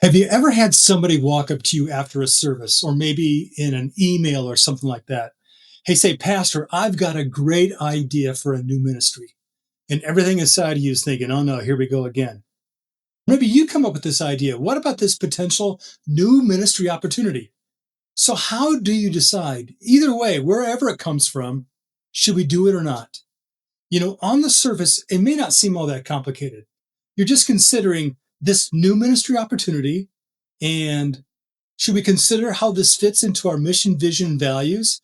Have you ever had somebody walk up to you after a service or maybe in an email or something like that? Hey, say, Pastor, I've got a great idea for a new ministry. And everything inside of you is thinking, oh no, here we go again. Maybe you come up with this idea. What about this potential new ministry opportunity? So, how do you decide? Either way, wherever it comes from, should we do it or not? On the surface, it may not seem all that complicated. You're just considering this new ministry opportunity and should we consider how this fits into our mission, vision, and values?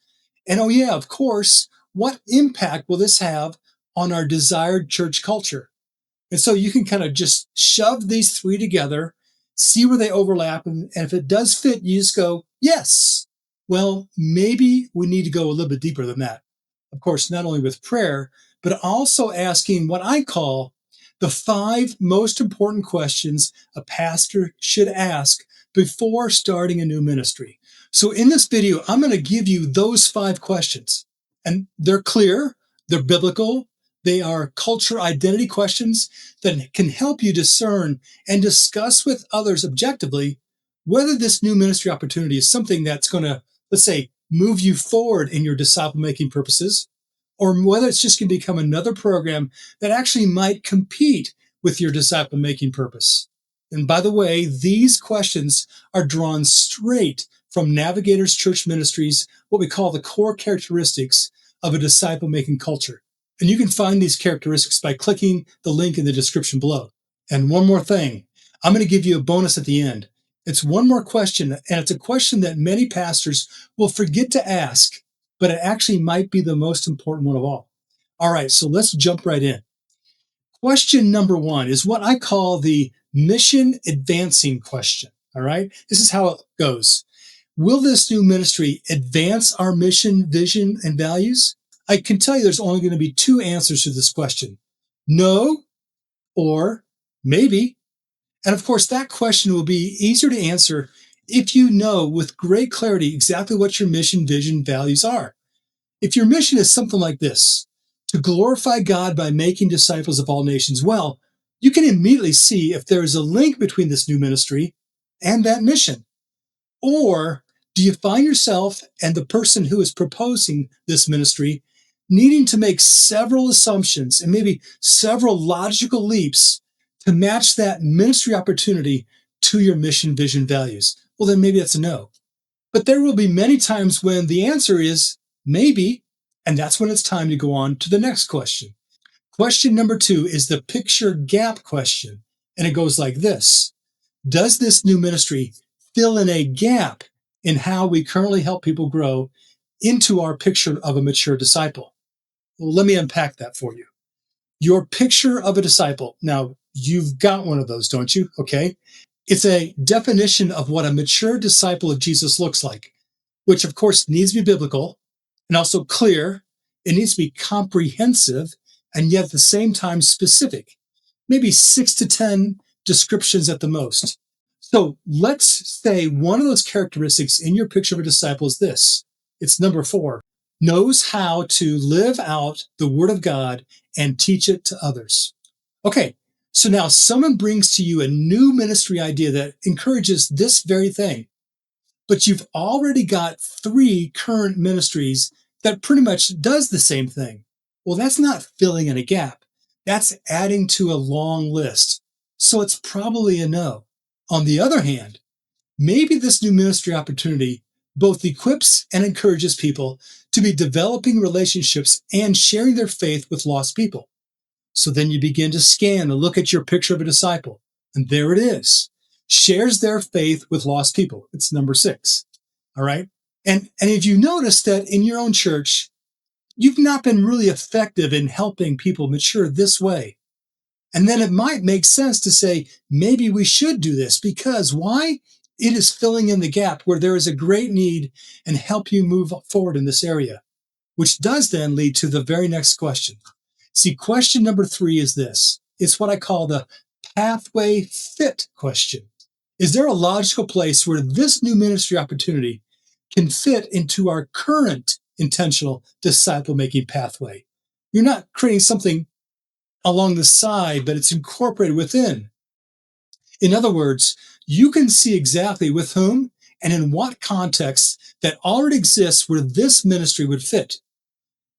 And oh, yeah, of course, what impact will this have on our desired church culture? And so you can kind of just shove these three together, see where they overlap. And if it does fit, you just go, yes. Well, maybe we need to go a little bit deeper than that. Of course, not only with prayer, but also asking what I call the five most important questions a pastor should ask before starting a new ministry. So in this video, I'm going to give you those five questions. And they're clear, they're biblical, they are culture identity questions that can help you discern and discuss with others objectively whether this new ministry opportunity is something that's going to, let's say, move you forward in your disciple making purposes, or whether it's just going to become another program that actually might compete with your disciple making purpose. And by the way, these questions are drawn straight from Navigators Church Ministries, what we call the core characteristics of a disciple making culture. And you can find these characteristics by clicking the link in the description below. And one more thing, I'm going to give you a bonus at the end. It's one more question, and it's a question that many pastors will forget to ask, but it actually might be the most important one of all. All right, so let's jump right in. Question number one is what I call the mission advancing question. All right, this is how it goes. Will this new ministry advance our mission, vision, and values? I can tell you there's only going to be two answers to this question. No or maybe. And of course, that question will be easier to answer if you know with great clarity exactly what your mission, vision, values are. If your mission is something like this, to glorify God by making disciples of all nations, well, you can immediately see if there is a link between this new ministry and that mission. Or do you find yourself and the person who is proposing this ministry needing to make several assumptions and maybe several logical leaps to match that ministry opportunity to your mission, vision, values? Well, then maybe that's a no. But there will be many times when the answer is maybe, and that's when it's time to go on to the next question. Question number two is the picture gap question, and it goes like this. Does this new ministry fill in a gap in how we currently help people grow into our picture of a mature disciple? Well, let me unpack that for you. Your picture of a disciple. Now, you've got one of those, don't you? Okay. It's a definition of what a mature disciple of Jesus looks like, which of course needs to be biblical and also clear. It needs to be comprehensive and yet at the same time specific, maybe 6 to 10 descriptions at the most. So let's say one of those characteristics in your picture of a disciple is this. It's number 4, knows how to live out the word of God and teach it to others. Okay, so now someone brings to you a new ministry idea that encourages this very thing, but you've already got 3 current ministries that pretty much does the same thing. Well, that's not filling in a gap. That's adding to a long list. So it's probably a no. On the other hand, maybe this new ministry opportunity both equips and encourages people to be developing relationships and sharing their faith with lost people. So then you begin to scan and look at your picture of a disciple. And there it is. Shares their faith with lost people. It's number 6. All right. And if you notice that in your own church, you've not been really effective in helping people mature this way. And then it might make sense to say, maybe we should do this because why? It is filling in the gap where there is a great need and help you move forward in this area, which does then lead to the very next question. See, question number 3 is this. It's what I call the pathway fit question. Is there a logical place where this new ministry opportunity can fit into our current intentional disciple-making pathway? You're not creating something along the side, but it's incorporated within. In other words, You can see exactly with whom and in what context that already exists where this ministry would fit.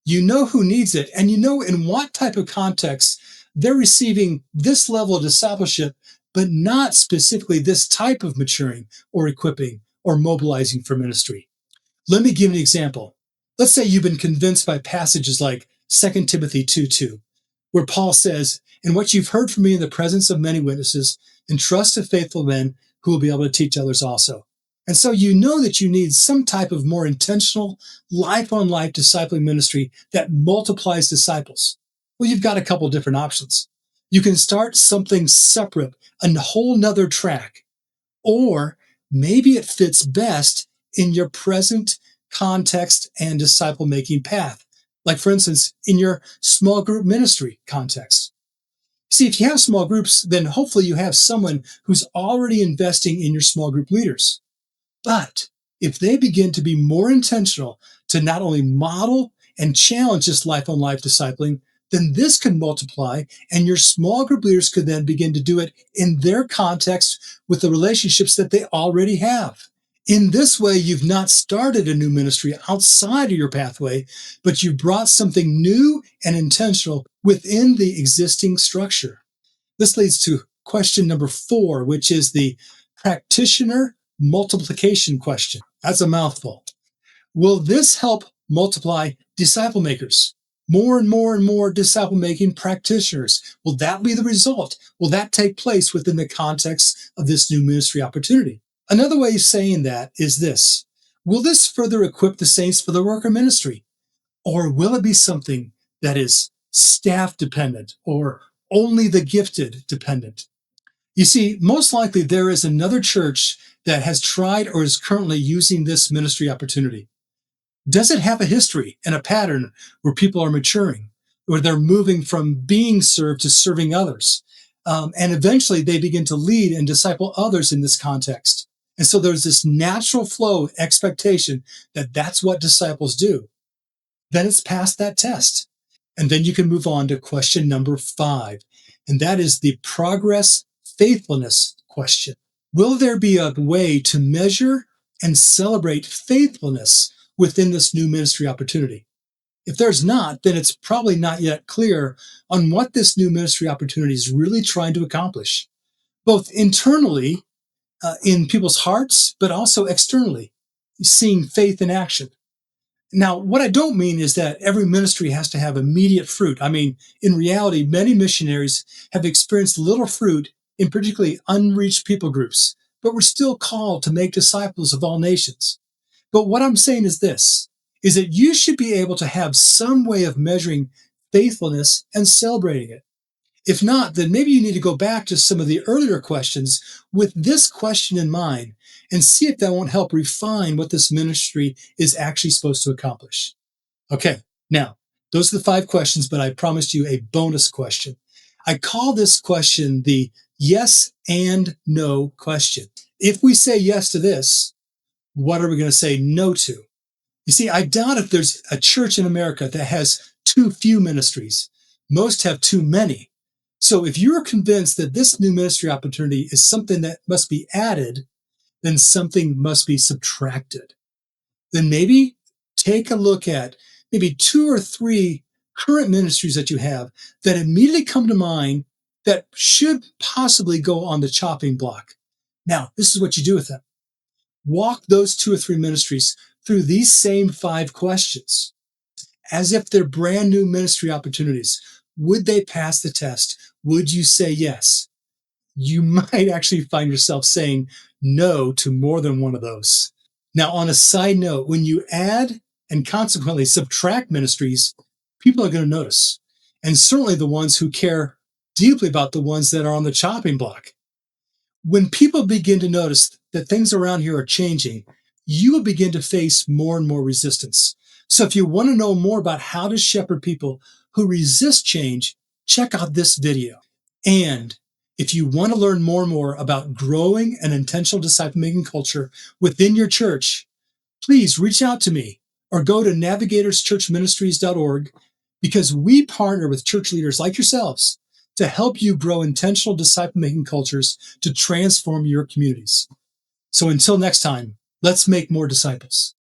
You know who needs it, and you know in what type of context they're receiving this level of discipleship, but not specifically this type of maturing or equipping or mobilizing for ministry. Let me give an example. Let's say you've been convinced by passages like 2 Timothy 2:2, where Paul says, "And what you've heard from me in the presence of many witnesses, entrust to faithful men who will be able to teach others also." And so you know that you need some type of more intentional, life-on-life discipling ministry that multiplies disciples. Well, you've got a couple different options. You can start something separate, a whole nother track, or maybe it fits best in your present context and disciple making path. Like, for instance, in your small group ministry context. See, if you have small groups, then hopefully you have someone who's already investing in your small group leaders. But if they begin to be more intentional to not only model and challenge this life on life discipling, then this can multiply, and your small group leaders could then begin to do it in their context with the relationships that they already have. In this way, you've not started a new ministry outside of your pathway, but you've brought something new and intentional within the existing structure. This leads to question number 4, which is the practitioner multiplication question. That's a mouthful. Will this help multiply disciple makers? More and more and more disciple making practitioners. Will that be the result? Will that take place within the context of this new ministry opportunity? Another way of saying that is this. Will this further equip the saints for the work of ministry? Or will it be something that is staff dependent or only the gifted dependent? You see, most likely there is another church that has tried or is currently using this ministry opportunity. Does it have a history and a pattern where people are maturing, where they're moving from being served to serving others? And eventually they begin to lead and disciple others in this context. And so there's this natural flow expectation that that's what disciples do. Then it's passed that test. And then you can move on to question number 5. And that is the progress faithfulness question. Will there be a way to measure and celebrate faithfulness within this new ministry opportunity? If there's not, then it's probably not yet clear on what this new ministry opportunity is really trying to accomplish, both internally in people's hearts, but also externally, seeing faith in action. Now, what I don't mean is that every ministry has to have immediate fruit. I mean, in reality, many missionaries have experienced little fruit in particularly unreached people groups, but we're still called to make disciples of all nations. But what I'm saying is this, is that you should be able to have some way of measuring faithfulness and celebrating it. If not, then maybe you need to go back to some of the earlier questions with this question in mind and see if that won't help refine what this ministry is actually supposed to accomplish. Okay, now, those are the 5 questions, but I promised you a bonus question. I call this question the yes and no question. If we say yes to this, what are we going to say no to? You see, I doubt if there's a church in America that has too few ministries. Most have too many. So if you're convinced that this new ministry opportunity is something that must be added, then something must be subtracted. Then maybe take a look at maybe 2 or 3 current ministries that you have that immediately come to mind that should possibly go on the chopping block. Now, this is what you do with them. Walk those 2 or 3 ministries through these same 5 questions as if they're brand new ministry opportunities. Would they pass the test? Would you say yes? You might actually find yourself saying no to more than one of those. Now, on a side note, when you add and consequently subtract ministries, people are going to notice. And certainly the ones who care deeply about the ones that are on the chopping block. When people begin to notice that things around here are changing, you will begin to face more and more resistance. So if you want to know more about how to shepherd people who resist change, check out this video. And if you want to learn more and more about growing an intentional disciple-making culture within your church, please reach out to me or go to navigatorschurchministries.org, because we partner with church leaders like yourselves to help you grow intentional disciple-making cultures to transform your communities. So until next time, let's make more disciples.